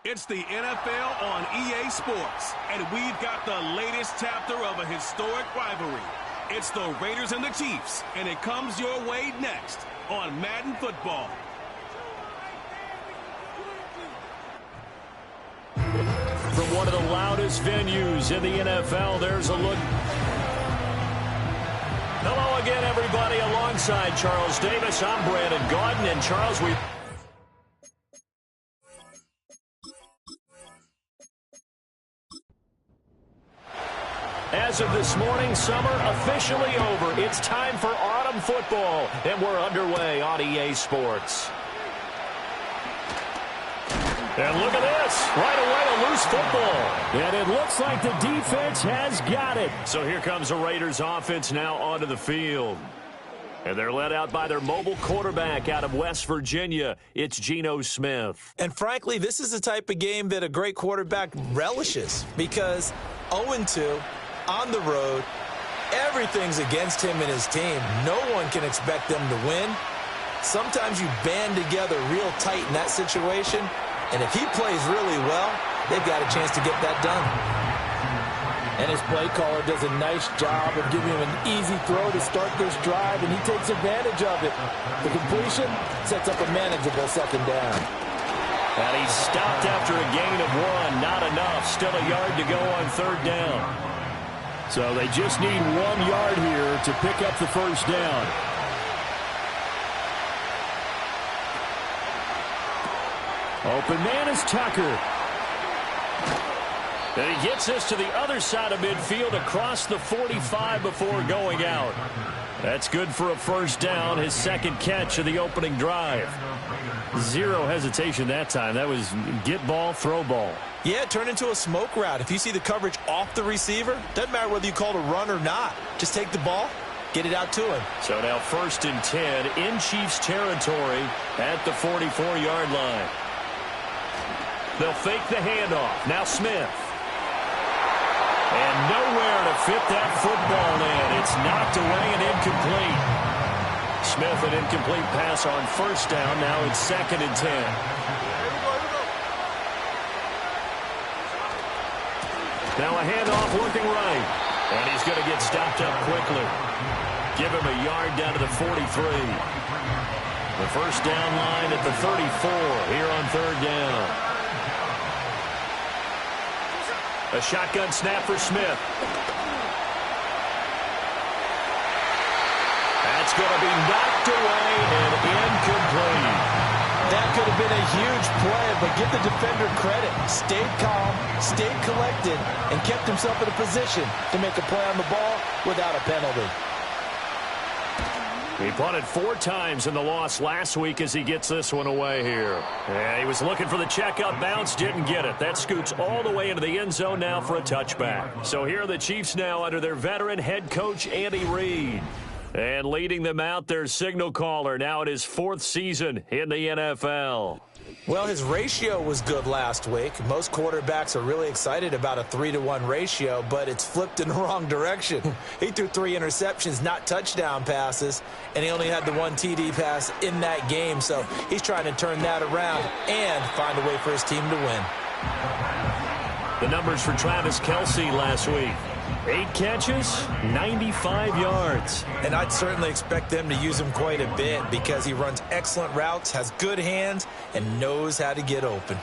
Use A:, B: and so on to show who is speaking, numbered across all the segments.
A: It's the NFL on EA Sports, and we've got the latest chapter of a historic rivalry. It's the Raiders and the Chiefs, and it comes your way next on Madden Football.
B: From one of the loudest venues in the NFL, there's a look. Hello again, everybody. Alongside Charles Davis, I'm Brandon Gaudin. And Charles, As of this morning, summer officially over. It's time for autumn football, and we're underway on EA Sports. And look at this. Right away, a loose football. And it looks like the defense has got it. So here comes the Raiders offense now onto the field. And they're led out by their mobile quarterback out of West Virginia. It's Geno Smith.
C: And frankly, this is the type of game that a great quarterback relishes because 0-2 on the road, everything's against him and his team. No one can expect them to win. Sometimes you band together real tight in that situation, and if he plays really well, they've got a chance to get that done.
D: And his play caller does a nice job of giving him an easy throw to start this drive, and he takes advantage of it. The completion sets up a manageable second down.
B: And he's stopped after a gain of 1. Not enough. Still a yard to go on third down.
E: So they just need 1 yard here to pick up the first down. Open man is Tucker.
B: And he gets this to the other side of midfield across the 45 before going out. That's good for a first down, his second catch of the opening drive. Zero hesitation that time. That was get ball, throw ball.
C: Yeah, it turned into a smoke route. If you see the coverage off the receiver, doesn't matter whether you call it a run or not. Just take the ball, get it out to him.
B: So now 1st and 10 in Chiefs territory at the 44-yard line. They'll fake the handoff. Now Smith. And nowhere to fit that football in. It's knocked away and incomplete. Smith, an incomplete pass on first down. Now it's 2nd and 10. Now a handoff looking right. And he's going to get stopped up quickly. Give him a yard down to the 43. The first down line at the 34 here on third down. A shotgun snap for Smith. That's going to be knocked away and incomplete.
C: That could have been a huge play, but give the defender credit. Stayed calm, stayed collected, and kept himself in a position to make a play on the ball without a penalty.
B: He punted 4 times in the loss last week as he gets this one away here. Yeah, he was looking for the checkup bounce, didn't get it. That scoots all the way into the end zone now for a touchback. So here are the Chiefs now under their veteran head coach, Andy Reid. And leading them out, their signal caller, now in his 4th season in the NFL.
C: Well, his ratio was good last week. Most quarterbacks are really excited about a 3-to-1 ratio, but it's flipped in the wrong direction. He threw 3 interceptions, not touchdown passes, and he only had the 1 TD pass in that game. So he's trying to turn that around and find a way for his team to win.
B: The numbers for Travis Kelce last week. 8 catches, 95 yards.
C: And I'd certainly expect them to use him quite a bit because he runs excellent routes, has good hands, and knows how to get open.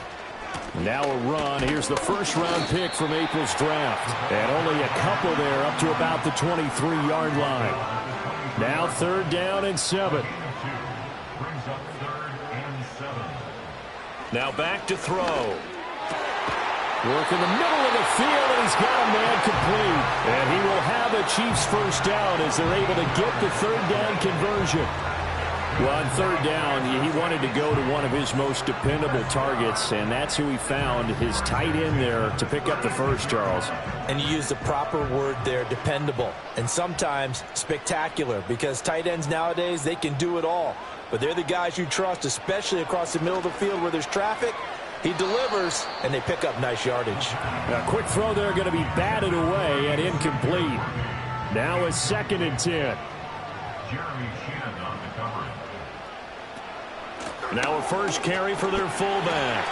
E: Now a run. Here's the first-round pick from April's draft. And only a couple there up to about the 23-yard line. Now 3rd down and 7.
B: Now back to throw.
E: Work in the middle of the field, and he's got a man complete. And he will have a Chiefs first down as they're able to get the 3rd down conversion. Well, on 3rd down, he wanted to go to one of his most dependable targets, and that's who he found, his tight end there, to pick up the first, Charles.
C: And you use the proper word there, dependable, and sometimes spectacular, because tight ends nowadays, they can do it all. But they're the guys you trust, especially across the middle of the field where there's traffic. He delivers, and they pick up nice yardage.
E: A quick throw there going to be batted away and incomplete. Now a 2nd and 10.
B: Now a first carry for their fullback.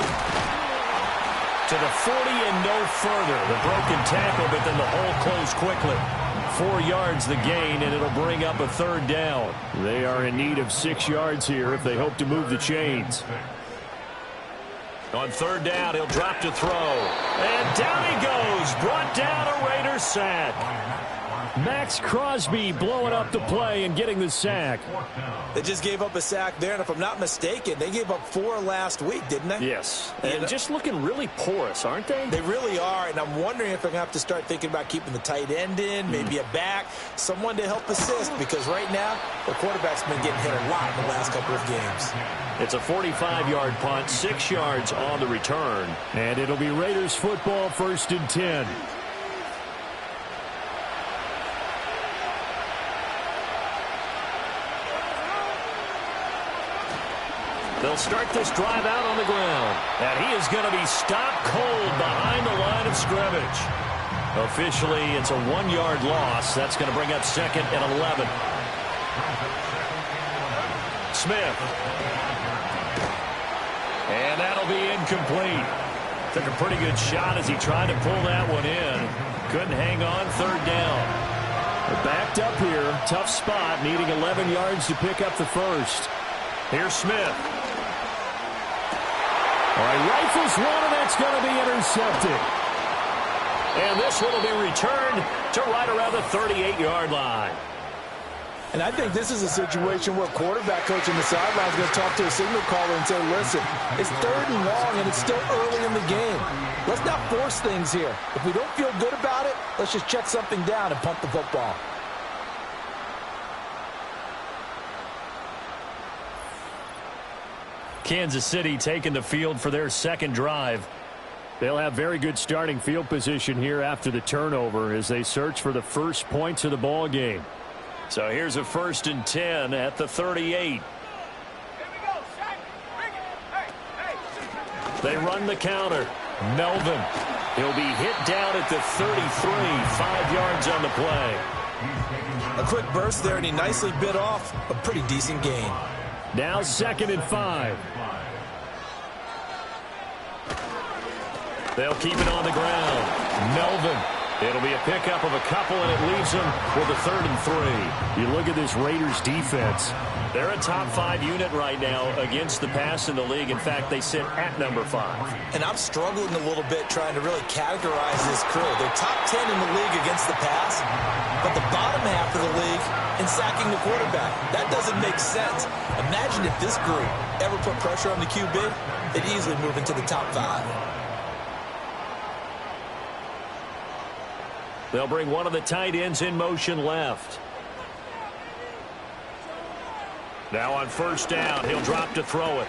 B: To the 40 and no further. The broken tackle, but then the hole closed quickly. 4 yards the gain, and it'll bring up a third down.
E: They are in need of 6 yards here if they hope to move the chains.
B: On third down, he'll drop to throw. And down he goes. Brought down, a Raiders sack.
E: Max Crosby blowing up the play and getting the sack.
C: They just gave up a sack there, and if I'm not mistaken, they gave up 4 last week, didn't they?
B: Yes. And just looking really porous, aren't they?
C: They really are, and I'm wondering if they're going to have to start thinking about keeping the tight end in, maybe a back, someone to help assist, because right now, the quarterback's been getting hit a lot in the last couple of games.
B: It's a 45-yard punt, 6 yards on the return.
E: And it'll be Raiders football, 1st and 10.
B: They'll start this drive out on the ground. And he is going to be stopped cold behind the line of scrimmage. Officially, it's a 1-yard loss. That's going to bring up 2nd and 11. Smith. And that'll be incomplete. Took a pretty good shot as he tried to pull that one in. Couldn't hang on, 3rd down.
E: They're backed up here. Tough spot, needing 11 yards to pick up the first.
B: Here's Smith.
E: All right, rifles one, and that's going to be intercepted.
B: And this one will be returned to right around the 38-yard line.
D: And I think this is a situation where quarterback coach on the sideline is going to talk to a signal caller and say, listen, it's 3rd and long, and it's still early in the game. Let's not force things here. If we don't feel good about it, let's just check something down and punt the football.
B: Kansas City taking the field for their 2nd drive.
E: They'll have very good starting field position here after the turnover as they search for the first points of the ball game.
B: So here's a 1st and 10 at the 38. They run the counter. Melvin. He'll be hit down at the 33. 5 yards on the play.
C: A quick burst there, and he nicely bit off a pretty decent gain.
E: Now 2nd and 5.
B: They'll keep it on the ground. Melvin. It'll be a pickup of a couple, and it leaves them with a 3rd and 3.
E: You look at this Raiders defense.
B: They're a top 5 unit right now against the pass in the league. In fact, they sit at number 5.
C: And I'm struggling a little bit trying to really categorize this crew. They're top 10 in the league against the pass, but the bottom half of the league in sacking the quarterback. That doesn't make sense. Imagine if this group ever put pressure on the QB, they'd easily move into the top 5.
B: They'll bring one of the tight ends in motion left. Now on 1st down, he'll drop to throw it.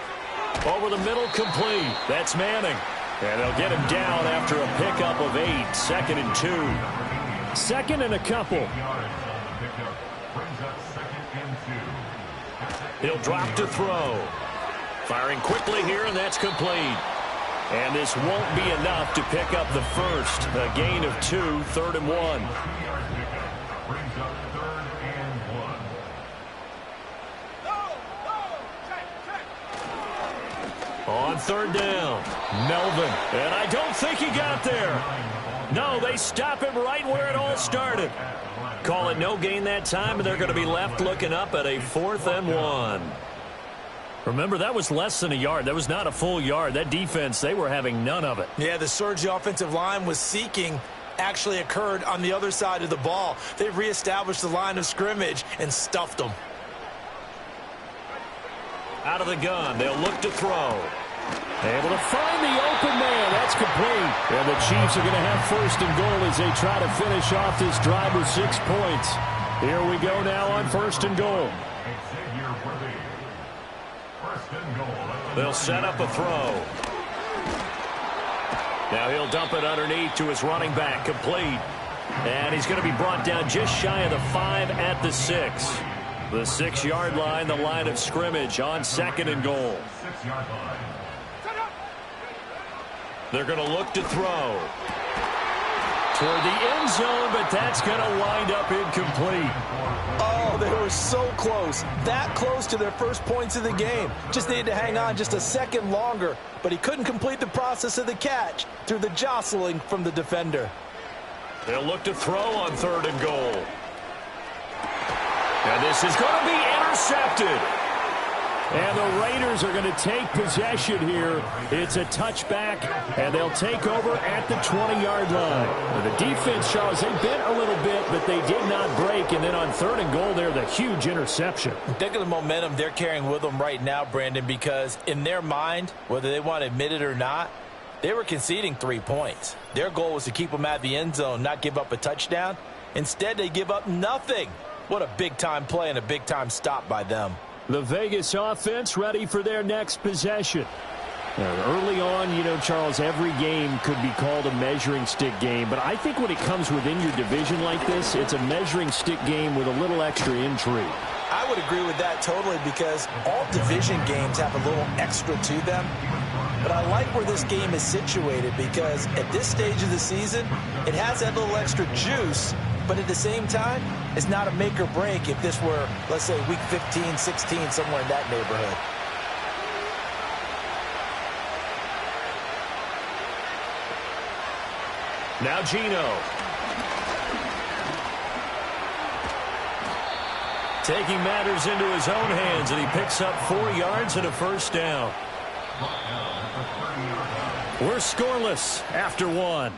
B: Over the middle, complete. That's Manning. And they'll get him down after a pickup of 8. 2nd and 2.
E: 2nd and a couple.
B: He'll drop to throw. Firing quickly here, and that's complete. And this won't be enough to pick up the first. A gain of 2, 3rd and 1. On 3rd down, Melvin. And I don't think he got there. No, they stop him right where it all started. Call it no gain that time, and they're going to be left looking up at a 4th and 1. Remember, that was less than a yard. That was not a full yard. That defense, they were having none of it.
C: Yeah, the surge the offensive line was seeking actually occurred on the other side of the ball. They reestablished the line of scrimmage and stuffed them.
B: Out of the gun, they'll look to throw.
E: Able to find the open man. That's complete. And the Chiefs are going to have 1st and goal as they try to finish off this drive with 6 points. Here we go now on 1st and goal.
B: They'll set up a throw. Now he'll dump it underneath to his running back, complete. And he's going to be brought down just shy of the 5 at the 6. The 6-yard line, the line of scrimmage on 2nd and goal. They're going to look to throw. Toward the end zone, but that's going to wind up incomplete.
C: Oh,
D: Oh, they were so close. That close to their first points of the game. Just needed to hang on just a second longer, but he couldn't complete the process of the catch through the jostling from the defender.
B: They'll look to throw on 3rd and goal. And this is going to be intercepted.
E: And the Raiders are going to take possession here. It's a touchback, and they'll take over at the 20-yard line. And the defense, Charles, they bent a little bit, but they did not break. And then on 3rd and goal there, the huge interception.
C: Think of the momentum they're carrying with them right now, Brandon, because in their mind, whether they want to admit it or not, they were conceding 3 points. Their goal was to keep them at the end zone, not give up a touchdown. Instead, they give up nothing. What a big-time play and a big-time stop by them.
E: The Vegas offense ready for their next possession. Early on, you know, Charles, every game could be called a measuring stick game. But I think when it comes within your division like this, it's a measuring stick game with a little extra intrigue.
C: I would agree with that totally because all division games have a little extra to them. But I like where this game is situated because at this stage of the season, it has that little extra juice. But at the same time, it's not a make or break if this were, let's say, week 15, 16, somewhere in that neighborhood.
B: Now Geno. Taking matters into his own hands, and he picks up 4 yards and a first down. We're scoreless after 1.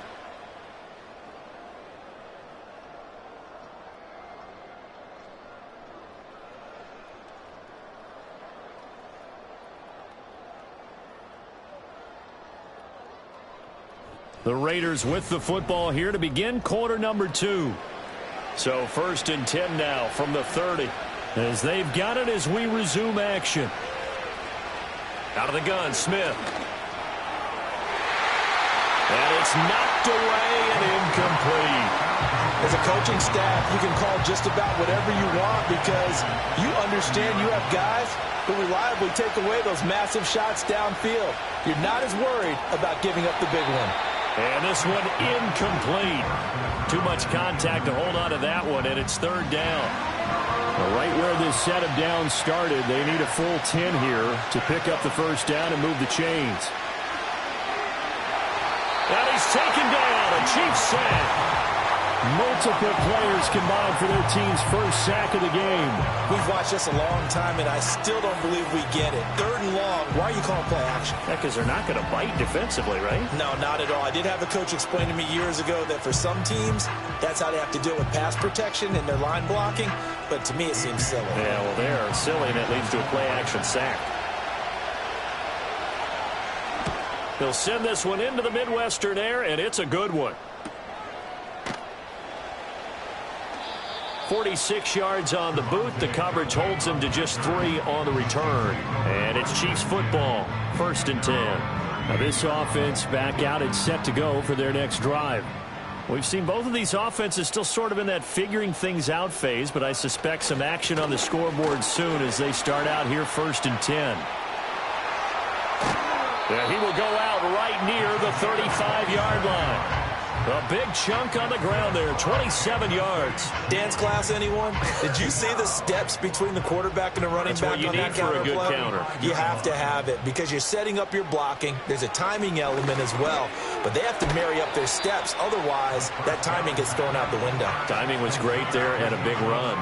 B: The Raiders with the football here to begin quarter number 2. So 1st and 10 now from the 30 as they've got it as we resume action. Out of the gun, Smith. And it's knocked away and incomplete.
D: As a coaching staff, you can call just about whatever you want because you understand you have guys who reliably take away those massive shots downfield. You're not as worried about giving up the big one.
B: And this one incomplete. Too much contact to hold on to that one, and it's 3rd down.
E: Right where this set of downs started, they need a full 10 here to pick up the first down and move the chains.
B: And he's taken down, a Chiefs sack.
E: Multiple players combined for their team's first sack of the game.
C: We've watched this a long time, and I still don't believe we get it. 3rd and long, why are you calling play action?
B: Yeah, because they're not going to bite defensively, right?
C: No, not at all. I did have a coach explain to me years ago that for some teams, that's how they have to deal with pass protection and their line blocking. But to me, it seems silly.
B: Yeah, well, they're silly, and it leads to a play action sack. He'll send this one into the Midwestern air, and it's a good one. 46 yards on the boot. The coverage holds him to just 3 on the return. And it's Chiefs football, 1st and 10.
E: Now this offense back out and set to go for their next drive.
B: We've seen both of these offenses still sort of in that figuring things out phase, but I suspect some action on the scoreboard soon as they start out here 1st and 10. Yeah, he will go out right near the 35-yard line. A big chunk on the ground there, 27 yards.
C: Dance class, anyone? Did you see the steps between the quarterback and the running back on that counter play?
B: That's what you need for a good counter.
C: You have to have it because you're setting up your blocking. There's a timing element as well, but they have to marry up their steps. Otherwise, that timing gets thrown out the window.
B: Timing was great there and a big run.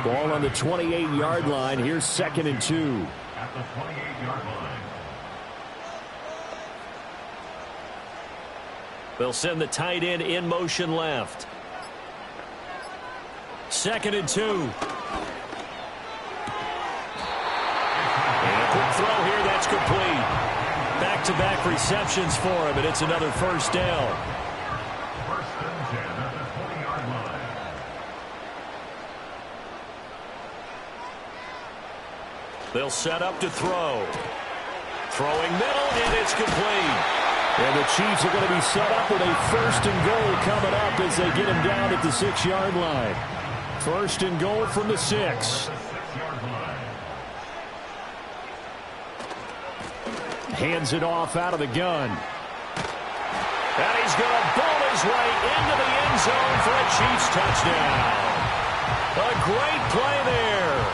E: Ball on the 28-yard line. Here's 2nd and 2.
F: At the 28-yard line.
B: They'll send the tight end in motion left. 2nd and 2. And a quick throw here, that's complete. Back-to-back receptions for him, and it's another first down.
F: 1st and 10 at the 20-yard line.
B: They'll set up to throw. Throwing middle, and it's complete.
E: And the Chiefs are going to be set up with a 1st and goal coming up as they get him down at the 6-yard line. 1st and goal from the 6. Hands it off out of the gun.
B: And he's going to bowl his way into the end zone for a Chiefs touchdown. A great play there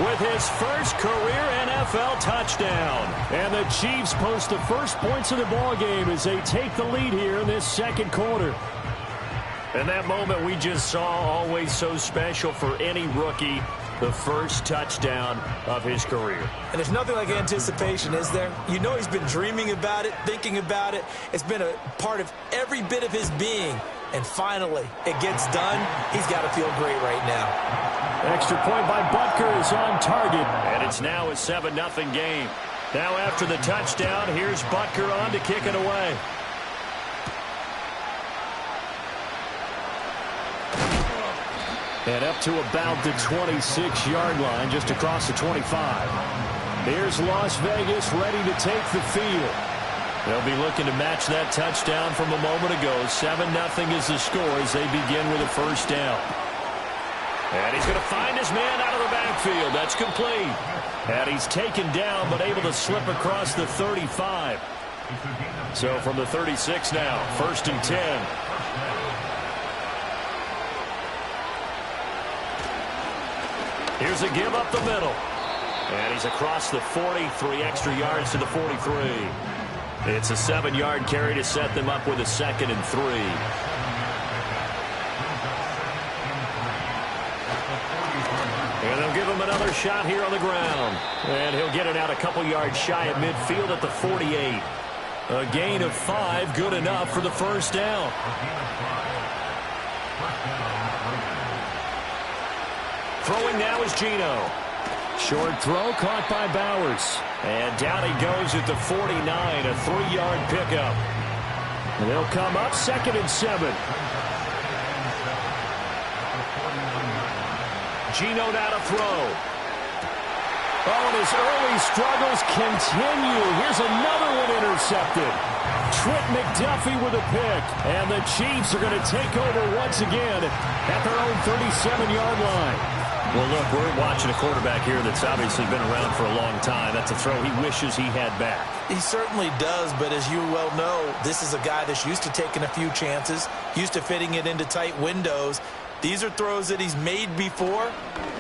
B: with his first career NFL touchdown.
E: And the Chiefs post the first points of the ball game as they take the lead here in this second quarter.
B: And that moment we just saw, always so special for any rookie, the first touchdown of his career.
C: And there's nothing like anticipation, is there? You know he's been dreaming about it, thinking about it. It's been a part of every bit of his being. And finally, it gets done. He's got to feel great right now.
E: Extra point by Butker is on target.
B: And it's now a 7-0 game. Now after the touchdown, here's Butker on to kick it away.
E: And up to about the 26-yard line, just across the 25. Here's Las Vegas ready to take the field.
B: They'll be looking to match that touchdown from a moment ago. 7-0 is the score as they begin with a first down. And he's going to find his man out of the backfield. That's complete. And he's taken down but able to slip across the 35. So from the 36 now, 1st and 10. Here's a give up the middle. And he's across the 40, 3 extra yards to the 43. It's a 7-yard carry to set them up with a 2nd and 3. And they'll give him another shot here on the ground. And he'll get it out a couple yards shy of midfield at the 48. A gain of 5, good enough for the first down. Throwing now is Geno.
E: Short throw caught by Bowers.
B: And down he goes at the 49, a 3-yard pickup.
E: And they'll come up 2nd and 7.
B: Geno now to throw.
E: Oh, and his early struggles continue. Here's another one intercepted. Trent McDuffie with a pick. And the Chiefs are going to take over once again at their own 37-yard line.
B: Well, look, we're watching a quarterback here that's obviously been around for a long time. That's a throw he wishes he had back.
C: He certainly does, but as you well know, this is a guy that's used to taking a few chances, used to fitting it into tight windows. These are throws that he's made before.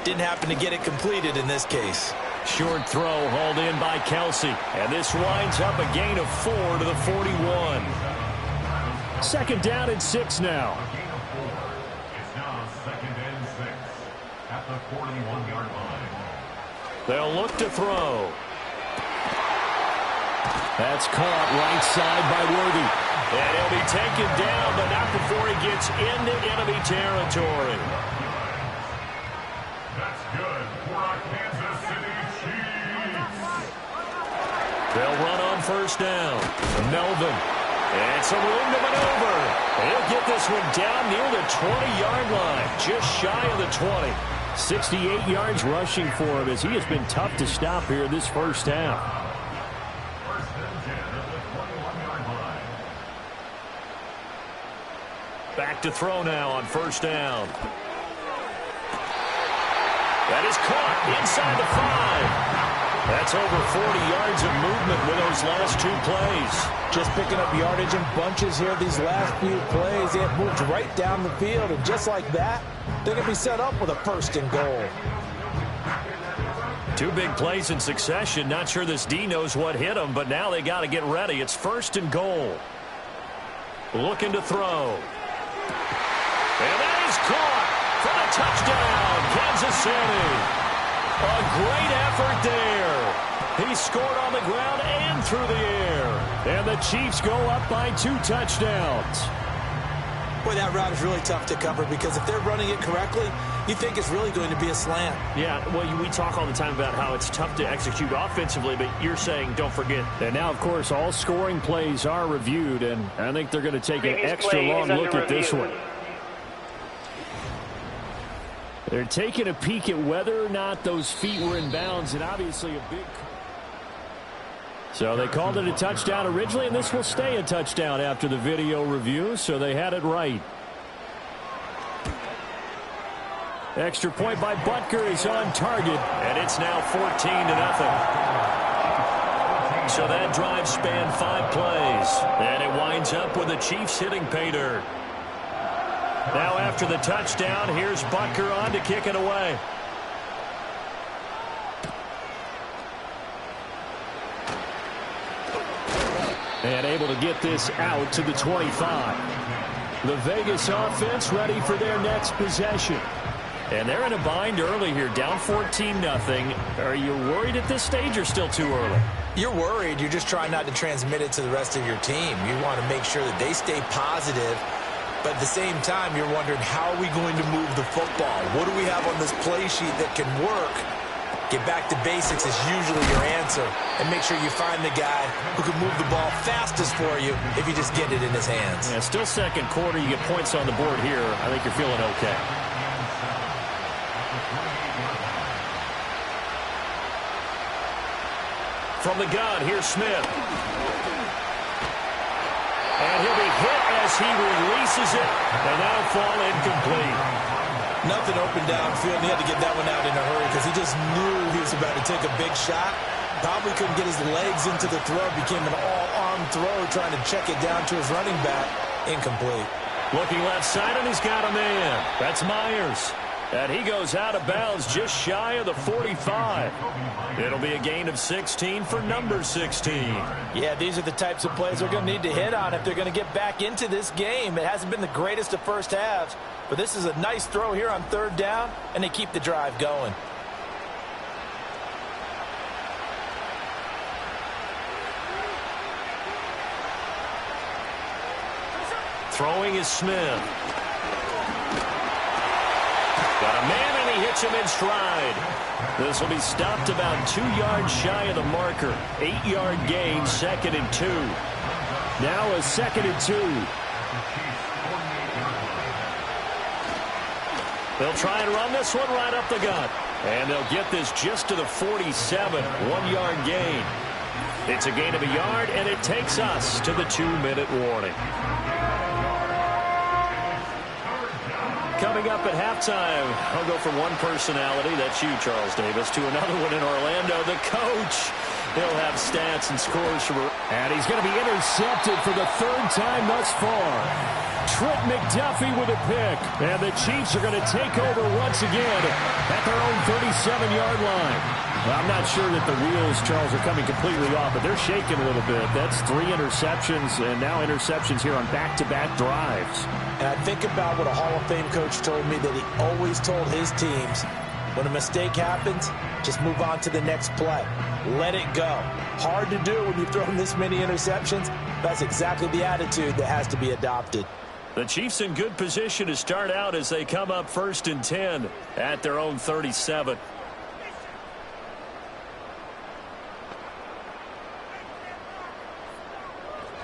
C: Didn't happen to get it completed in this case.
B: Short throw hauled in by Kelsey. And this winds up a gain of 4 to the 41.
E: 2nd down and 6 now.
F: It's now 2nd and 6 at the 41-yard line.
B: They'll look to throw.
E: That's caught right side by Worthy.
B: And he'll be taken down, but not before he gets into enemy territory.
F: That's good for our Kansas City Chiefs.
B: They'll run on first down. Melvin. And some room to maneuver. He'll get this one down near the 20-yard line, just shy of the 20.
E: 68 yards rushing for him as he has been tough to stop here this first half.
F: 1st and 10 at the 21-yard line.
B: Back to throw now on first down. That is caught inside the 5. That's over 40 yards of movement with those last 2 plays.
D: Just picking up yardage in bunches here these last few plays. They have moved right down the field, and just like that, they're going to be set up with a 1st and goal.
B: 2 big plays in succession. Not sure this D knows what hit him, but now they got to get ready. It's 1st and goal. Looking to throw. And that is caught for the touchdown, Kansas City. A great effort there. He scored on the ground and through the air.
E: And the Chiefs go up by 2 touchdowns.
C: Boy, that route is really tough to cover because if they're running it correctly, you think it's really going to be a slant.
B: Yeah, well, we talk all the time about how it's tough to execute offensively, but you're saying don't forget.
E: And now, of course, all scoring plays are reviewed, and I think they're going to take an extra long look at this one. They're taking a peek at whether or not those feet were in bounds, and obviously a big... So they called it a touchdown originally, and this will stay a touchdown after the video review, so they had it right. Extra point by Butker is on target.
B: And it's now 14-0. So that drive spanned 5 plays. And it winds up with the Chiefs hitting pay dirt. Now after the touchdown, here's Butker on to kick it away.
E: And able to get this out to the 25. The Vegas offense ready for their next possession.
B: And they're in a bind early here, down 14-0. Are you worried at this stage or still too early?
C: You're worried. You're just trying not to transmit it to the rest of your team. You want to make sure that they stay positive. But at the same time, you're wondering, how are we going to move the football? What do we have on this play sheet that can work? Get back to basics is usually your answer. And make sure you find the guy who can move the ball fastest for you if you just get it in his hands.
B: Yeah, still second quarter. You get points on the board here. I think you're feeling okay. From the gun, here's Smith. And he'll be hit as he releases it. And that'll fall incomplete.
C: Nothing open downfield. He had to get that one out in a hurry because he just knew he was about to take a big shot. Probably couldn't get his legs into the throw. Became an all-arm throw trying to check it down to his running back. Incomplete.
B: Looking left side, and he's got a man. That's Myers. And he goes out of bounds just shy of the 45. It'll be a gain of 16 for number 16.
D: Yeah, these are the types of plays they're going to need to hit on if they're going to get back into this game. It hasn't been the greatest of first halves, but this is a nice throw here on third down, and they keep the drive going.
B: Throwing is Smith. Got a man, and he hits him in stride. This will be stopped about 2 yards shy of the marker. 8-yard gain, 2nd and 2.
E: Now a 2nd and 2.
B: They'll try and run this one right up the gut. And they'll get this just to the 47. 1-yard gain. It's a gain of a yard, and it takes us to the 2-minute warning. Coming up at halftime, I'll go from one personality, that's you, Charles Davis, to another one in Orlando, the coach. He'll have stats and scores from...
E: And he's going to be intercepted for the 3rd time thus far. Trent McDuffie with a pick. And the Chiefs are going to take over once again at their own 37-yard line. Well, I'm not sure that the wheels, Charles, are coming completely off, but they're shaking a little bit. That's 3 interceptions, and now interceptions here on back-to-back drives.
D: And I think about what a Hall of Fame coach told me, that he always told his teams, when a mistake happens, just move on to the next play. Let it go. Hard to do when you've thrown this many interceptions. That's exactly the attitude that has to be adopted.
B: The Chiefs in good position to start out as they come up 1st and 10 at their own 37.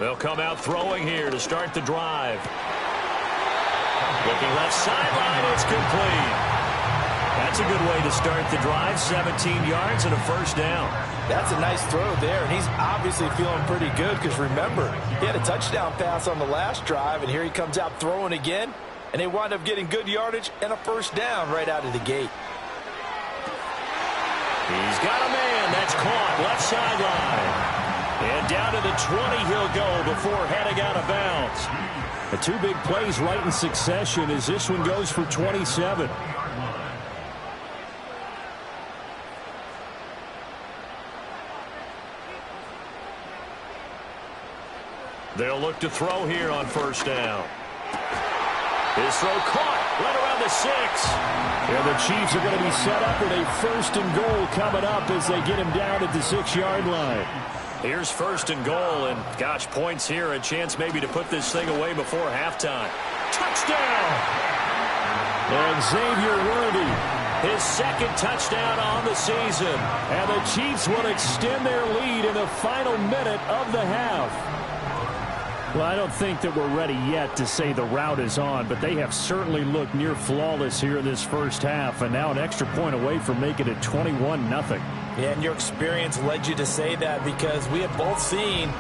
B: They'll come out throwing here to start the drive. Looking left sideline, it's complete. That's a good way to start the drive. 17 yards and a 1st down.
D: That's a nice throw there, and he's obviously feeling pretty good because, remember, he had a touchdown pass on the last drive, and here he comes out throwing again, and they wind up getting good yardage and a 1st down right out of the gate.
B: He's got a man. That's caught left sideline. And down to the 20 he'll go before heading out of bounds.
E: The 2 big plays right in succession as this one goes for 27.
B: They'll look to throw here on 1st down. His throw caught right around the 6.
E: Yeah, the Chiefs are going to be set up with a 1st and goal coming up as they get him down at the 6-yard line.
B: Here's 1st and goal, and gosh, points here, a chance maybe to put this thing away before halftime. Touchdown!
E: And Xavier Worthy,
B: his 2nd touchdown on the season.
E: And the Chiefs will extend their lead in the final minute of the half. Well, I don't think that we're ready yet to say the route is on, but they have certainly looked near flawless here in this 1st half, and now an extra point away from making it 21-0.
D: Yeah, and your experience led you to say that, because we have both seen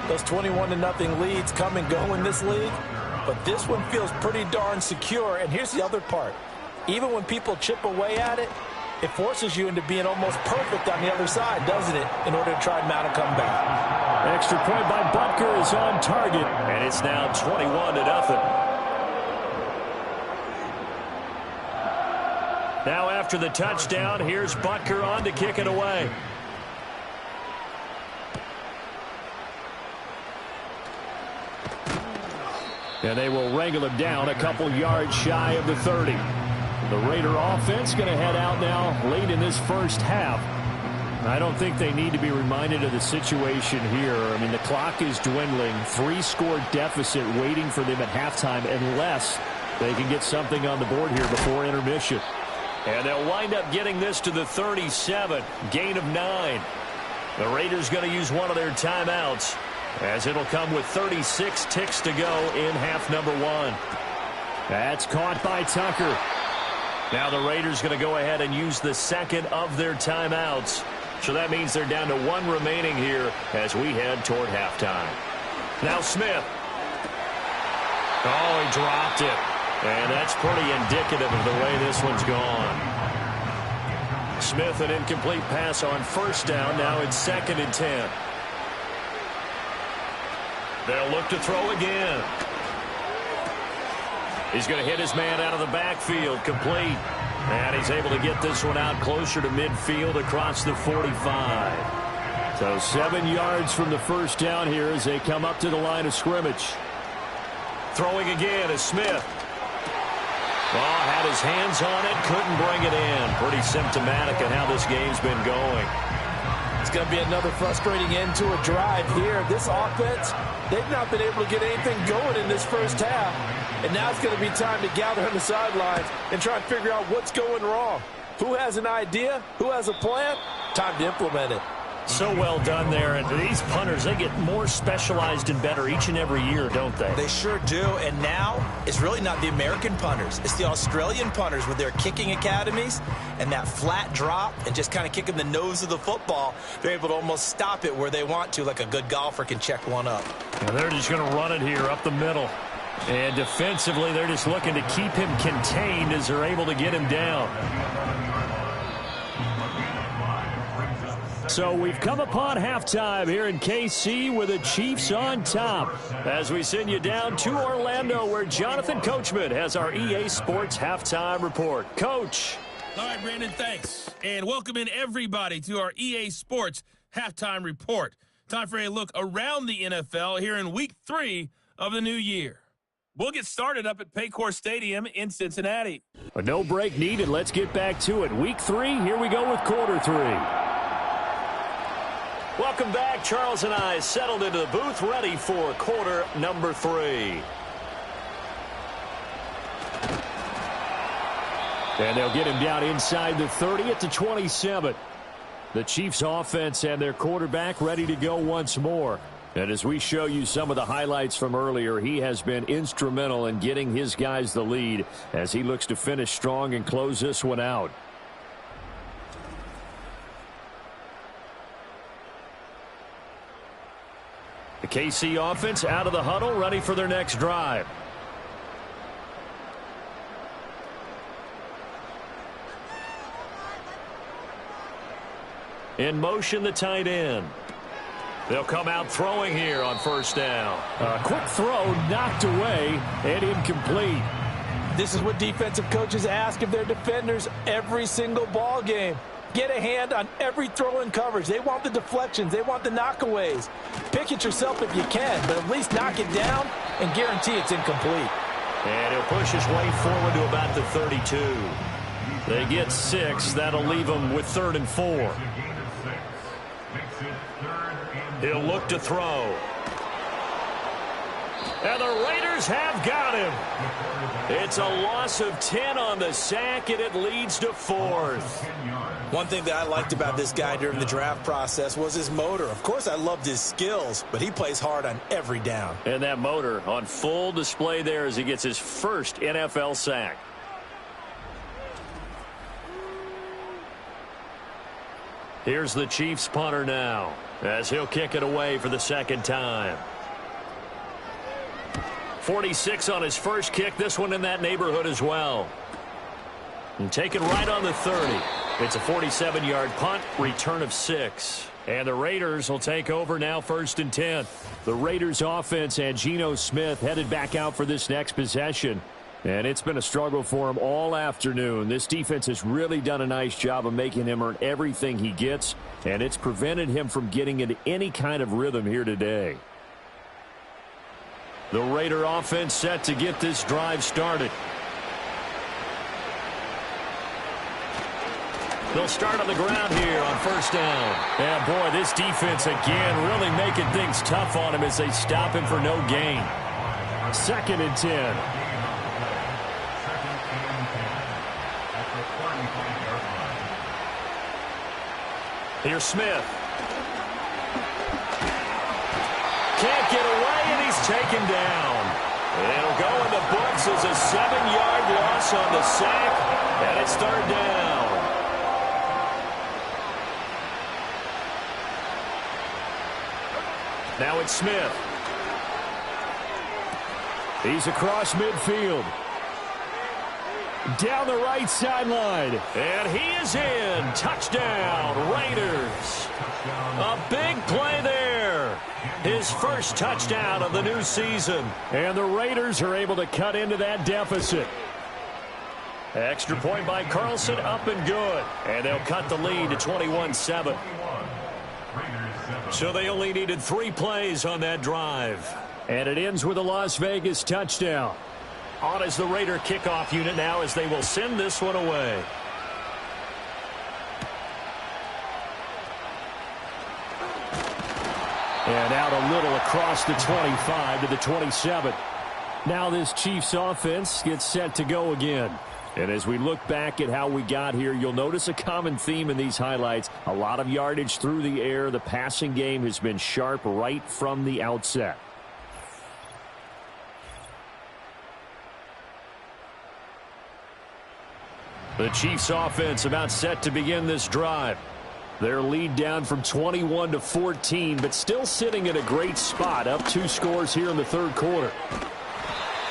D: those 21-0 leads come and go in this league. But this one feels pretty darn secure. And here's the other part. Even when people chip away at it, it forces you into being almost perfect on the other side, doesn't it, in order to try and mount a comeback.
E: Extra point by Butker is on target.
B: And it's now 21-0. Now after the touchdown, here's Butker on to kick it away.
E: And they will wrangle him down a couple yards shy of the 30. The Raider offense going to head out now late in this first half. I don't think they need to be reminded of the situation here. I mean, the clock is dwindling. 3-score deficit waiting for them at halftime unless they can get something on the board here before intermission.
B: And they'll wind up getting this to the 37. Gain of 9. The Raiders going to use one of their timeouts, as it'll come with 36 ticks to go in half number 1.
E: That's caught by Tucker.
B: Now the Raiders going to go ahead and use the second of their timeouts. So that means they're down to 1 remaining here as we head toward halftime. Now Smith. Oh, he dropped it. And that's pretty indicative of the way this one's gone. Smith, an incomplete pass on first down. Now it's 2nd and 10. They'll look to throw again. He's going to hit his man out of the backfield, complete. And he's able to get this one out closer to midfield across the 45.
E: So 7 yards from the first down here as they come up to the line of scrimmage.
B: Throwing again is Smith. Oh, had his hands on it, couldn't bring it in. Pretty symptomatic of how this game's been going.
D: It's going to be another frustrating end to a drive here. This offense, they've not been able to get anything going in this first half. And now it's going to be time to gather on the sidelines and try and figure out what's going wrong. Who has an idea? Who has a plan? Time to implement it.
B: So well done there. And these punters, they get more specialized and better each and every year, don't they?
C: They sure do. And now it's really not the American punters. It's the Australian punters with their kicking academies and that flat drop and just kind of kicking the nose of the football. They're able to almost stop it where they want to, like a good golfer can check one up.
B: And they're just going to run it here up the middle. And defensively, they're just looking to keep him contained as they're able to get him down.
E: So we've come upon halftime here in KC with the Chiefs on top.
B: As we send you down to Orlando, where Jonathan Coachman has our EA Sports halftime report. Coach.
G: All right, Brandon, thanks. And welcome in everybody to our EA Sports halftime report. Time for a look around the NFL here in week 3 of the new year. We'll get started up at Paycor Stadium in Cincinnati.
E: A no break needed. Let's get back to it. Week 3, here we go with quarter 3.
B: Welcome back. Charles and I settled into the booth, ready for quarter number 3.
E: And they'll get him down inside the 30 at the 27. The Chiefs offense and their quarterback ready to go once more. And as we show you some of the highlights from earlier, he has been instrumental in getting his guys the lead as he looks to finish strong and close this one out.
B: The KC offense out of the huddle, ready for their next drive. In motion, the tight end. They'll come out throwing here on first down.
E: A quick throw knocked away and incomplete.
D: This is what defensive coaches ask of their defenders every single ball game. Get a hand on every throw in coverage. They want the deflections. They want the knockaways. Pick it yourself if you can, but at least knock it down and guarantee it's incomplete.
B: And he'll push his way forward to about the 32. They get 6. That'll leave them with 3rd and 4. He'll look to throw. And the Raiders have got him. It's a loss of 10 on the sack, and it leads to 4th.
C: One thing that I liked about this guy during the draft process was his motor. Of course, I loved his skills, but he plays hard on every down.
B: And that motor on full display there as he gets his first NFL sack. Here's the Chiefs punter now, as he'll kick it away for the second time. 46 on his first kick. This one in that neighborhood as well. And taken right on the 30. It's a 47-yard punt, return of 6. And the Raiders will take over now, 1st and 10.
E: The Raiders offense and Geno Smith headed back out for this next possession. And it's been a struggle for him all afternoon. This defense has really done a nice job of making him earn everything he gets, and it's prevented him from getting into any kind of rhythm here today. The Raider offense set to get this drive started. They'll start on the ground here on first down. And boy, this defense again really making things tough on him as they stop him for no gain. 2nd and 10. Here's Smith. Can't get away, and he's taken down. It'll go in the books as a 7-yard loss on the sack, and it's 3rd down. Now it's Smith. He's across midfield. Down the right sideline. And he is in. Touchdown, Raiders. A big play there. His first touchdown of the new season. And the Raiders are able to cut into that deficit. Extra point by Carlson, up and good. And they'll cut the lead to 21-7. So they only needed 3 plays on that drive. And it ends with a Las Vegas touchdown. On as the Raider kickoff unit now as they will send this one away. And out a little across the 25 to the 27. Now this Chiefs offense gets set to go again. And as we look back at how we got here, you'll notice a common theme in these highlights. A lot of yardage through the air. The passing game has been sharp right from the outset. The Chiefs offense about set to begin this drive. Their lead down from 21 to 14, but still sitting in a great spot, up 2 scores here in the 3rd quarter.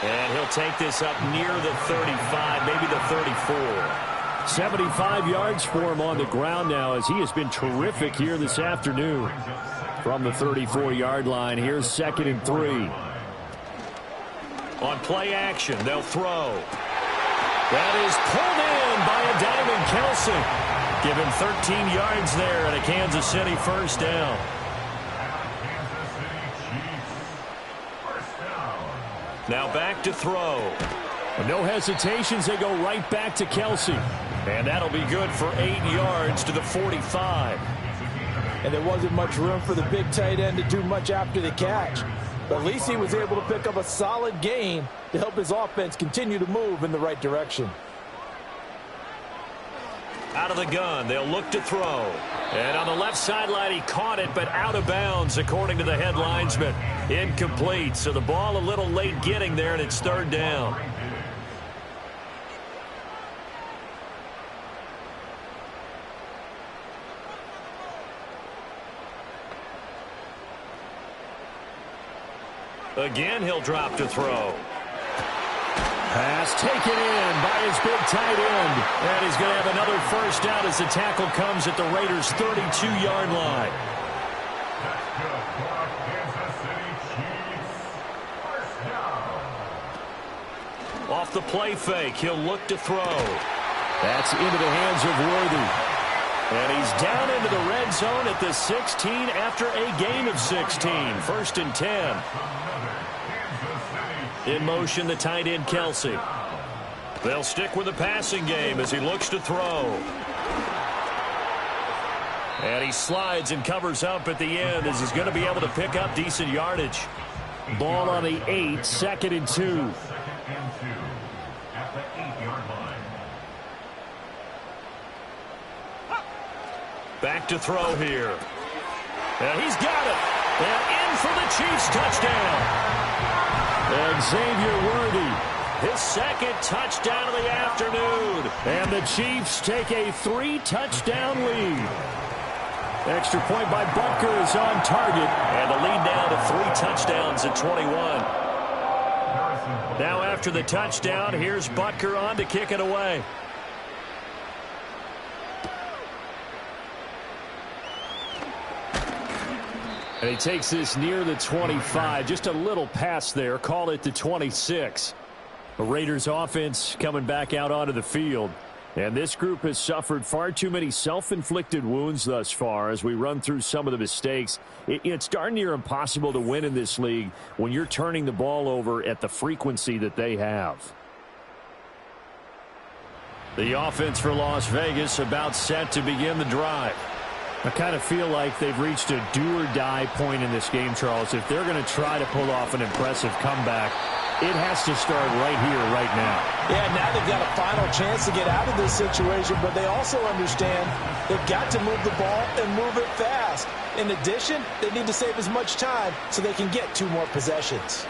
E: And he'll take this up near the 35, maybe the 34. 75 yards for him on the ground now as he has been terrific here this afternoon. From the 34-yard line, here's 2nd and 3. On play action, they'll throw. That is pulled in by a Diamond Kelce. Give him 13 yards there and a Kansas City first down. Now back to throw. No hesitations, they go right back to Kelce. And that'll be good for 8 yards to the 45.
D: And there wasn't much room for the big tight end to do much after the catch. But at least he was able to pick up a solid gain to help his offense continue to move in the right direction.
B: Out of the gun, they'll look to throw. And on the left sideline, he caught it, but out of bounds, according to the head linesman. Incomplete, so the ball a little late getting there, and it's 3rd down. Again, he'll drop to throw.
E: Pass taken in by his big tight end.
B: And he's going to have another first down as the tackle comes at the Raiders' 32-yard line. Off the play fake, he'll look to throw.
E: That's into the hands of Worthy.
B: And he's down into the red zone at the 16 after a gain of 16. 1st and 10. In motion, the tight end, Kelce. They'll stick with the passing game as he looks to throw. And he slides and covers up at the end as he's going to be able to pick up decent yardage.
E: Ball on the 8, 2nd and 2.
F: At the 8-yard line.
B: Back to throw here. And he's got it. And in for the Chiefs touchdown.
E: And Xavier Worthy,
B: his 2nd touchdown of the afternoon.
E: And the Chiefs take a 3-touchdown lead. Extra point by Butker is on target.
B: And the lead now to 3 touchdowns at 21. Now after the touchdown, here's Butker on to kick it away.
E: And he takes this near the 25. Just a little pass there. Call it the 26. The Raiders offense coming back out onto the field. And this group has suffered far too many self-inflicted wounds thus far as we run through some of the mistakes. It's darn near impossible to win in this league when you're turning the ball over at the frequency that they have. The offense for Las Vegas about set to begin the drive. I kind of feel like they've reached a do-or-die point in this game, Charles. If they're going to try to pull off an impressive comeback, it has to start right here, right now.
D: Yeah, now they've got a final chance to get out of this situation, but they also understand they've got to move the ball and move it fast. In addition, they need to save as much time so they can get 2 more possessions.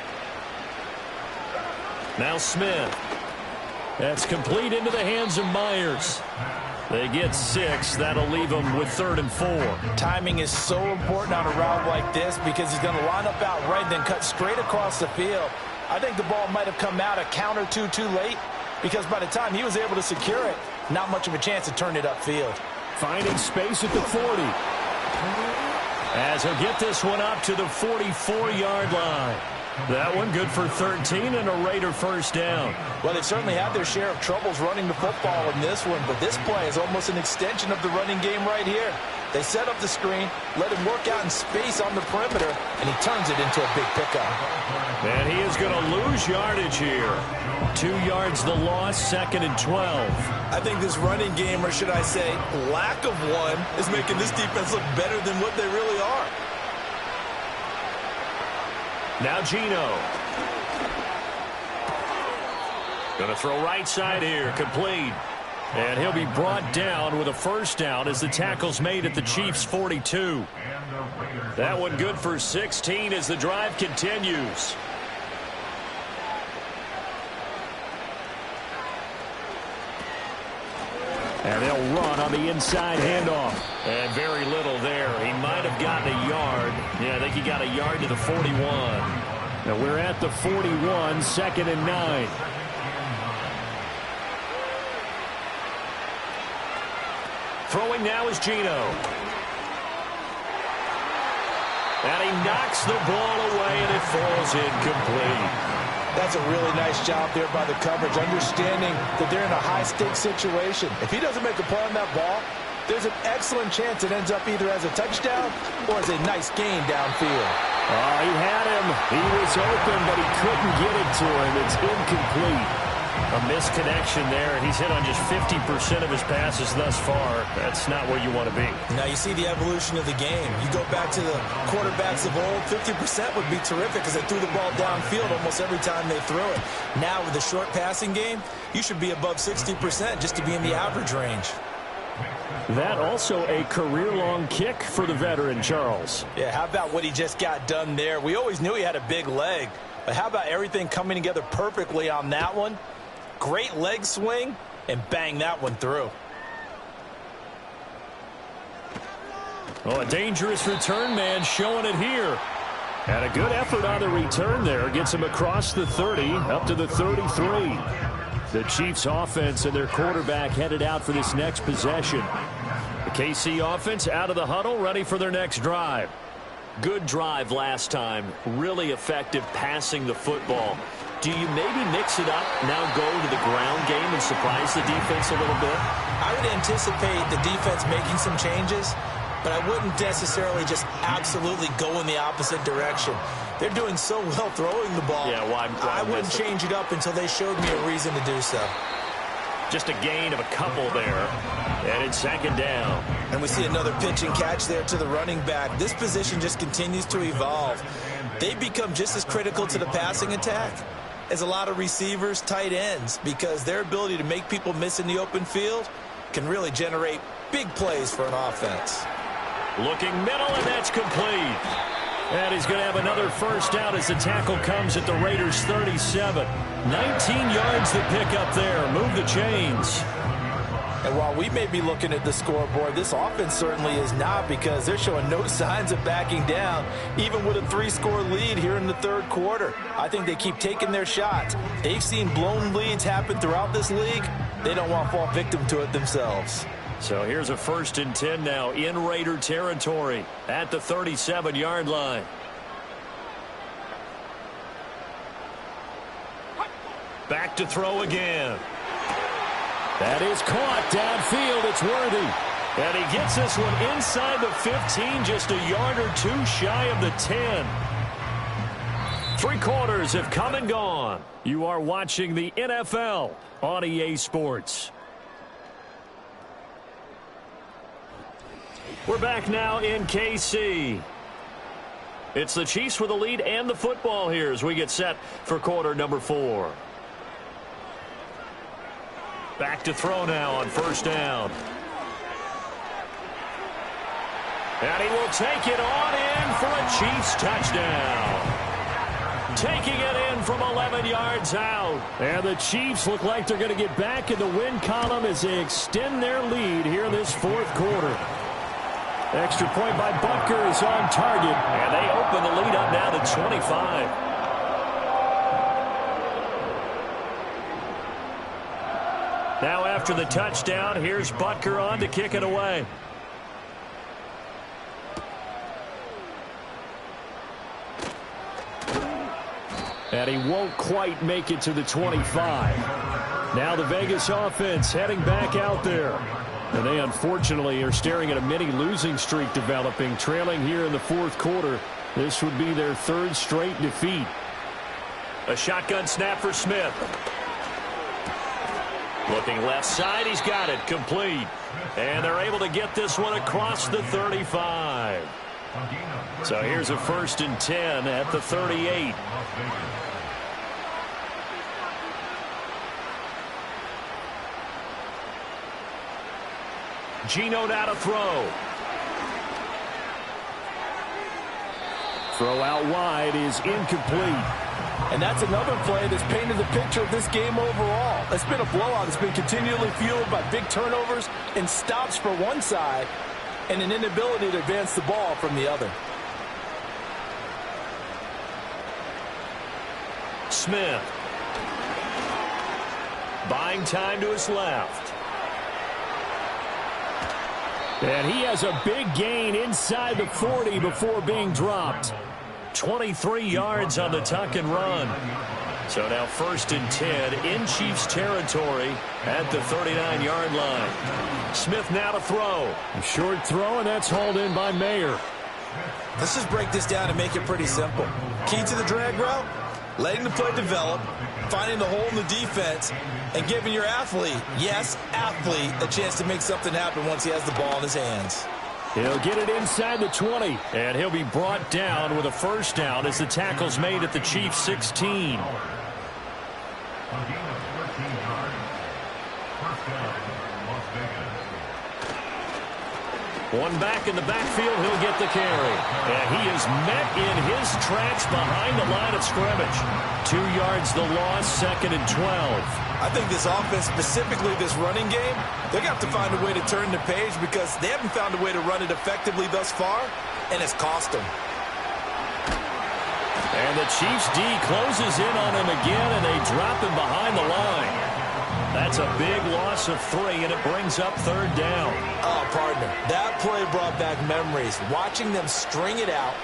E: Now Smith. That's complete into the hands of Myers. They get 6. That'll leave them with 3rd and 4.
D: Timing is so important on a route like this because he's going to line up out right and then cut straight across the field. I think the ball might have come out a count or two too late because by the time he was able to secure it, not much of a chance to turn it upfield.
E: Finding space at the 40. As he'll get this one up to the 44-yard line. That one good for 13 and a Raider first down.
D: Well, they've certainly had their share of troubles running the football in this one, but this play is almost an extension of the running game right here. They set up the screen, let him work out in space on the perimeter, and he turns it into a big pickup.
E: And he is going to lose yardage here. 2 yards the loss, 2nd and 12.
C: I think this running game, or should I say lack of one, is making this defense look better than what they really are.
E: Now Geno. Going to throw right side here, complete. And he'll be brought down with a first down as the tackle's made at the Chiefs' 42. That one good for 16 as the drive continues. And they'll run on the inside handoff. And very little there. He might have gotten a yard. Yeah, I think he got a yard to the 41. Now we're at the 41, 2nd and 9. Throwing now is Geno. And he knocks the ball away, and it falls incomplete.
D: That's a really nice job there by the coverage, understanding that they're in a high-stakes situation. If he doesn't make a play on that ball, there's an excellent chance it ends up either as a touchdown or as a nice gain downfield.
E: He had him. He was open, but he couldn't get it to him. It's incomplete. A misconnection there. He's hit on just 50% of his passes thus far. That's not where you want to be.
C: Now you see the evolution of the game. You go back to the quarterbacks of old, 50% would be terrific because they threw the ball downfield almost every time they threw it. Now with the short passing game, you should be above 60% just to be in the average range.
E: That also a career-long kick for the veteran, Charles.
D: Yeah, how about what he just got done there? We always knew he had a big leg, but how about everything coming together perfectly on that one? Great leg swing, and bang that one through.
E: Oh, a dangerous return man showing it here. And a good effort on the return there. Gets him across the 30, up to the 33. The Chiefs offense and their quarterback headed out for this next possession. The KC offense out of the huddle, ready for their next drive. Good drive last time. Really effective passing the football. Do you maybe mix it up, now go to the ground game and surprise the defense a little bit?
C: I would anticipate the defense making some changes, but I wouldn't necessarily just absolutely go in the opposite direction. They're doing so well throwing the ball.
E: Yeah, why
C: I wouldn't change it up until they showed me a reason to do so.
E: Just a gain of a couple there. And it's 2nd down.
C: And we see another pitch and catch there to the running back. This position just continues to evolve. They become just as critical to the passing attack as a lot of receivers, tight ends, because their ability to make people miss in the open field can really generate big plays for an offense.
E: Looking middle, and that's complete. And he's going to have another first down as the tackle comes at the Raiders' 37. 19 yards to pick up there. Move the chains.
D: And while we may be looking at the scoreboard, this offense certainly is not, because they're showing no signs of backing down, even with a 3-score lead here in the 3rd quarter. I think they keep taking their shots. They've seen blown leads happen throughout this league. They don't want to fall victim to it themselves.
E: So here's a 1st and 10 now in Raider territory at the 37-yard line.
B: back to throw again.
E: That is caught downfield. It's Worthy.
B: And he gets this one inside the 15, just a yard or two shy of the 10. 3 quarters have come and gone. You are watching the NFL on EA Sports. We're back now in KC. It's the Chiefs with the lead and the football here as we get set for quarter number 4. Back to throw now on first down. And he will take it on in for a Chiefs touchdown. Taking it in from 11 yards out.
E: And the Chiefs look like they're going to get back in the win column as they extend their lead here in this 4th quarter. Extra point by Butker is on target.
B: And they open the lead up now to 25. Now after the touchdown, here's Butker on to kick it away.
E: And he won't quite make it to the 25. Now the Vegas offense heading back out there. And they unfortunately are staring at a mini losing streak developing, trailing here in the 4th quarter. This would be their 3rd straight defeat.
B: A shotgun snap for Smith. Looking left side, he's got it, complete. And they're able to get this one across the 35. So here's a 1st and 10 at the 38. Geno now to throw.
E: Throw out wide is incomplete.
D: And that's another play that's painted the picture of this game overall. It's been a blowout. It's been continually fueled by big turnovers and stops for one side and an inability to advance the ball from the other.
B: Smith. Buying time to his left.
E: And he has a big gain inside the 40 before being dropped.
B: 23 yards on the tuck and run. So now 1st and 10 in Chiefs territory at the 39-yard line. Smith now to throw.
E: A short throw, and that's hauled in by Mayer.
C: Let's just break this down and make it pretty simple. Key to the drag route, letting the play develop, finding the hole in the defense, and giving your athlete, yes, athlete, a chance to make something happen once he has the ball in his hands.
E: He'll get it inside the 20.
B: And he'll be brought down with a 1st down as the tackle's made at the Chiefs' 16. One back in the backfield, he'll get the carry. And he is met in his tracks behind the line of scrimmage. 2 yards the loss, 2nd and 12.
C: I think this offense, specifically this running game, they're going to have to find a way to turn the page because they haven't found a way to run it effectively thus far, and it's cost them.
B: And the Chiefs D closes in on him again, and they drop him behind the line. That's a big loss of 3, and it brings up 3rd down.
C: Oh, partner, that play brought back memories. Watching them string it out,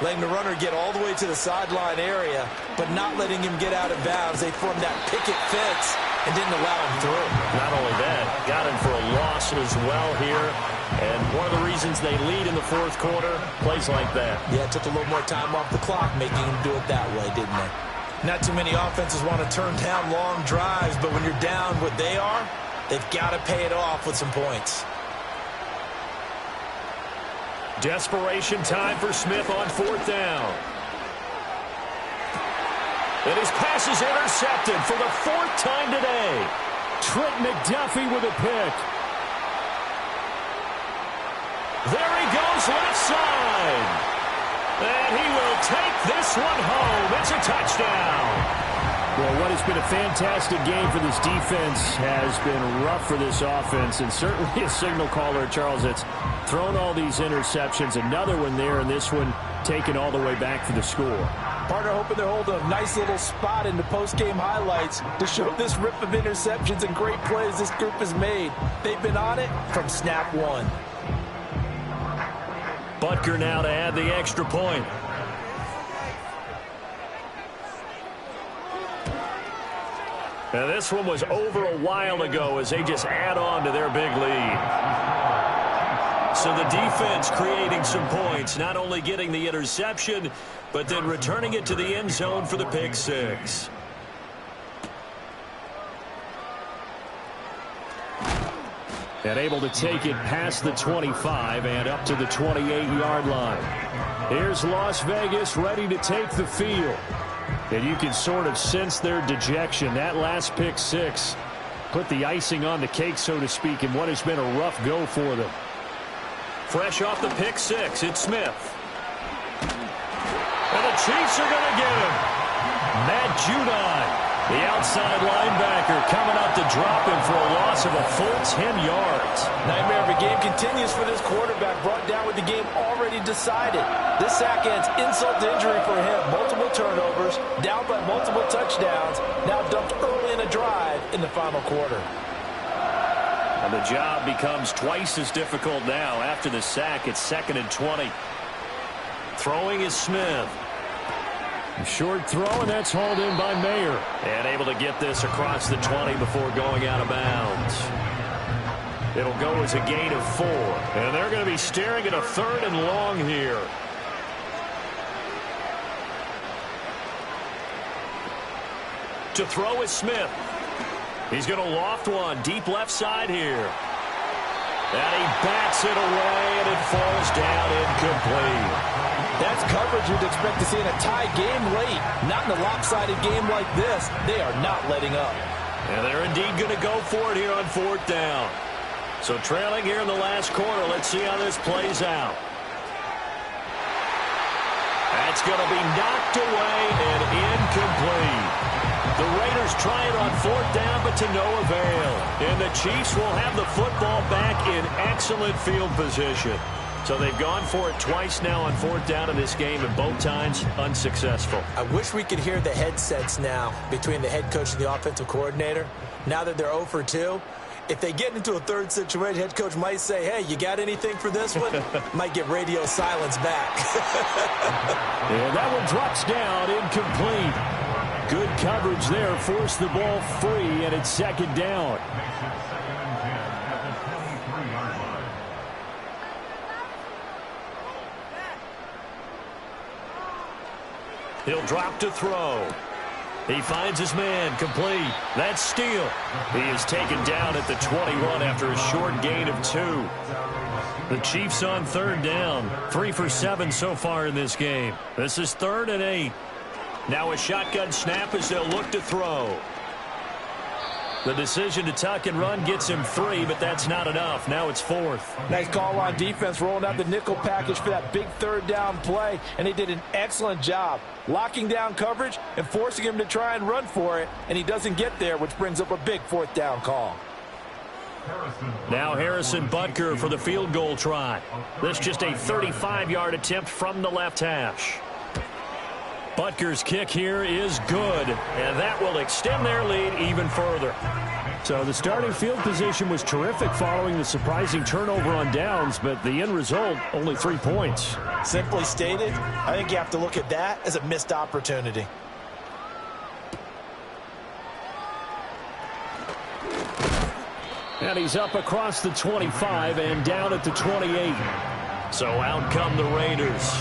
C: letting the runner get all the way to the sideline area, but not letting him get out of bounds. They formed that picket fence and didn't allow him through.
B: Not only that, got him for a loss as well here. And one of the reasons they lead in the 4th quarter, plays like that.
C: Yeah, it took a little more time off the clock, making him do it that way, didn't they? Not too many offenses want to turn down long drives, but when you're down what they are, they've got to pay it off with some points.
B: Desperation time for Smith on 4th down. And his pass is intercepted for the 4th time today.
E: Trent McDuffie with a pick.
B: There he goes left side. And he will take this one home. It's a touchdown.
E: Well, what has been a fantastic game for this defense has been rough for this offense, and certainly a signal caller, Charles, that's thrown all these interceptions. Another one there, and this one taken all the way back for the score.
D: Partner hoping they're holding a nice little spot in the post-game highlights to show this rip of interceptions and great plays this group has made. They've been on it from snap one.
B: Butker now to add the extra point. And this one was over a while ago as they just add on to their big lead. So the defense creating some points, not only getting the interception, but then returning it to the end zone for the pick six.
E: And able to take it past the 25 and up to the 28-yard line. Here's Las Vegas ready to take the field. And you can sort of sense their dejection. That last pick six put the icing on the cake, so to speak, in what has been a rough go for them.
B: Fresh off the pick six, it's Smith. And the Chiefs are going to get him. Matt Judon, the outside linebacker, coming up to drop him for a loss of a full 10 yards.
D: Nightmare of a game continues for this quarterback, brought down with the game already decided. This sack adds insult to injury for him. Multiple turnovers, down by multiple touchdowns, now dumped early in a drive in the final quarter.
B: And the job becomes twice as difficult now. After the sack, it's 2nd and 20. Throwing is Smith.
E: Short throw, and that's hauled in by Mayer.
B: And able to get this across the 20 before going out of bounds. It'll go as a gain of 4. And they're going to be staring at a 3rd and long here. To throw is Smith. He's going to loft one deep left side here. And he bats it away, and it falls down incomplete.
D: That's coverage you'd expect to see in a tie game late. Not in a lopsided game like this. They are not letting up.
B: And they're indeed going to go for it here on 4th down. So trailing here in the last quarter. Let's see how this plays out. That's going to be knocked away and incomplete. The Raiders try it on 4th down, but to no avail. And the Chiefs will have the football back in excellent field position. So they've gone for it twice now on 4th down in this game, and both times unsuccessful.
C: I wish we could hear the headsets now between the head coach and the offensive coordinator. Now that they're 0 for 2, if they get into a third situation, head coach might say, hey, you got anything for this one? Might get radio silence back.
E: And that one drops down, incomplete. Good coverage there, forced the ball free, and it's 2nd down.
B: He'll drop to throw. He finds his man, complete. That's Steele. He is taken down at the 21 after a short gain of 2. The Chiefs on 3rd down. 3 for 7 so far in this game. This is 3rd and 8. Now a shotgun snap as they'll look to throw. The decision to tuck and run gets him 3, but that's not enough. Now it's 4th.
D: Nice call on defense, rolling out the nickel package for that big 3rd down play, and they did an excellent job locking down coverage and forcing him to try and run for it, and he doesn't get there, which brings up a big 4th down call.
B: Now Harrison Butker for the field goal try. This just a 35-yard attempt from the left hash. Butker's kick here is good, and that will extend their lead even further.
E: So the starting field position was terrific following the surprising turnover on downs, but the end result, only 3 points.
C: Simply stated, I think you have to look at that as a missed opportunity.
E: And he's up across the 25 and down at the 28.
B: So out come the Raiders.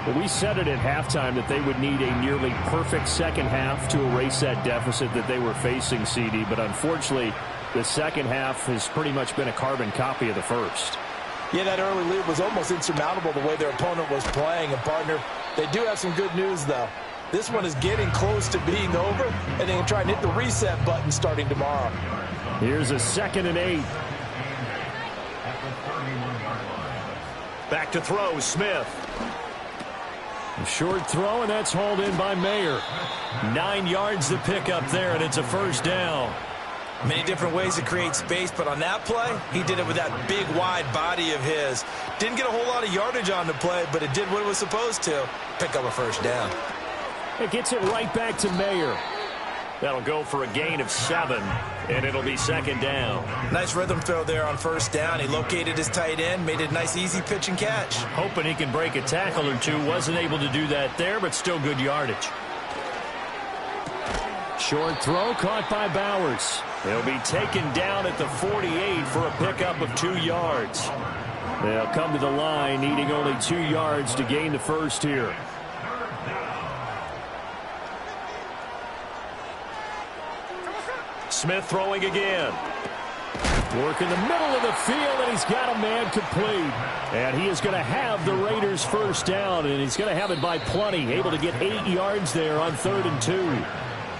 E: Well, we said it at halftime that they would need a nearly perfect second half to erase that deficit that they were facing, CD. But unfortunately, the second half has pretty much been a carbon copy of the first.
D: Yeah, that early lead was almost insurmountable the way their opponent was playing. And, partner, they do have some good news, though. This one is getting close to being over, and they can try and hit the reset button starting tomorrow.
E: Here's a 2nd and 8.
B: Back to throw, Smith.
E: A short throw, and that's hauled in by Mayer.
B: 9 yards to pick up there, and it's a 1st down.
C: Many different ways to create space, but on that play, he did it with that big, wide body of his. Didn't get a whole lot of yardage on the play, but it did what it was supposed to. Pick up a 1st down.
E: It gets it right back to Mayer.
B: That'll go for a gain of 7, and it'll be 2nd down.
C: Nice rhythm throw there on 1st down. He located his tight end, made it a nice, easy pitch and catch.
B: Hoping he can break a tackle or two. Wasn't able to do that there, but still good yardage.
E: Short throw caught by Bowers.
B: He'll be taken down at the 48 for a pickup of 2 yards.
E: They'll come to the line needing only 2 yards to gain the first here.
B: Smith throwing again.
E: Work in the middle of the field, and he's got a man complete. And he is going to have the Raiders first down, and he's going to have it by plenty. Able to get 8 yards there on 3rd and 2.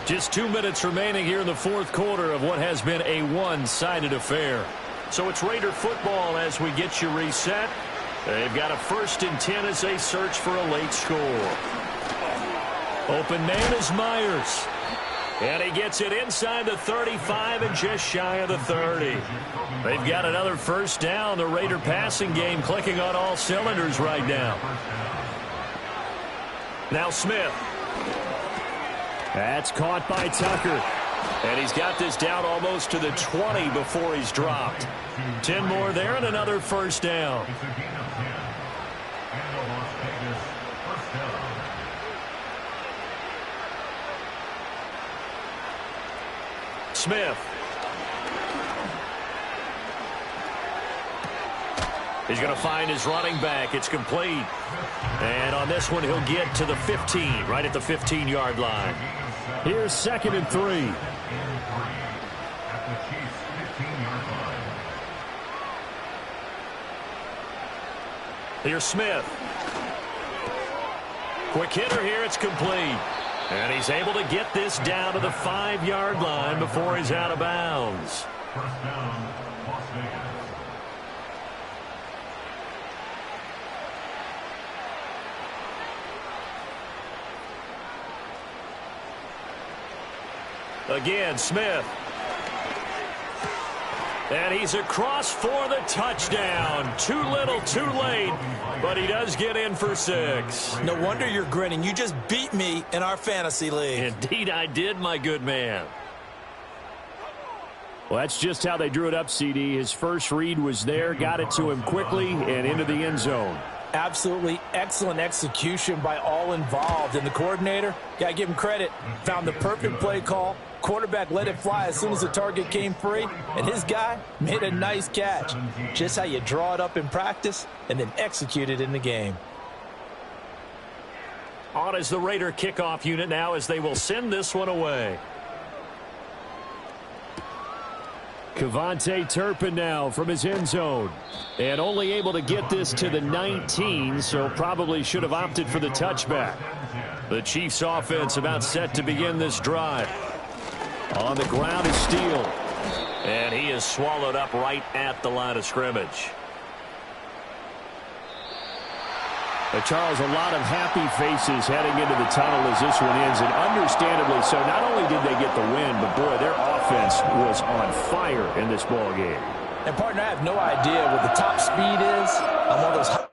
B: Just 2 minutes remaining here in the 4th quarter of what has been a one-sided affair. So it's Raider football as we get you reset. They've got a 1st and 10 as they search for a late score.
E: Open man is Myers.
B: And he gets it inside the 35 and just shy of the 30. They've got another first down. The Raider passing game clicking on all cylinders right now. Now Smith.
E: That's caught by Tucker.
B: And he's got this down almost to the 20 before he's dropped. 10 more there and another first down. Smith. He's going to find his running back. It's complete. And on this one, he'll get to the 15, right at the 15-yard line.
E: Here's 2nd and 3.
B: Here's Smith. Quick hitter here. It's complete. And he's able to get this down to the 5-yard line before he's out of bounds.
F: First down, Las Vegas.
B: Again, Smith. And he's across for the touchdown. Too little, too late, but he does get in for 6.
C: No wonder you're grinning. You just beat me in our fantasy league.
B: Indeed I did, my good man.
E: Well, that's just how they drew it up, CD. His first read was there, got it to him quickly, and into the end zone.
D: Absolutely excellent execution by all involved. And the coordinator, got to give him credit, found the perfect play call. Quarterback let it fly as soon as the target came free, and his guy made a nice catch. Just how you draw it up in practice and then execute it in the game.
B: On is the Raider kickoff unit now as they will send this one away.
E: Kevontae Turpin now from his end zone. And only able to get this to the 19, so probably should have opted for the touchback.
B: The Chiefs offense about set to begin this drive.
E: On the ground is Steele.
B: And he is swallowed up right at the line of scrimmage.
E: Charles, a lot of happy faces heading into the tunnel as this one ends, and understandably so. Not only did they get the win, but boy, their offense was on fire in this ball game.
D: And partner, I have no idea what the top speed is on one of those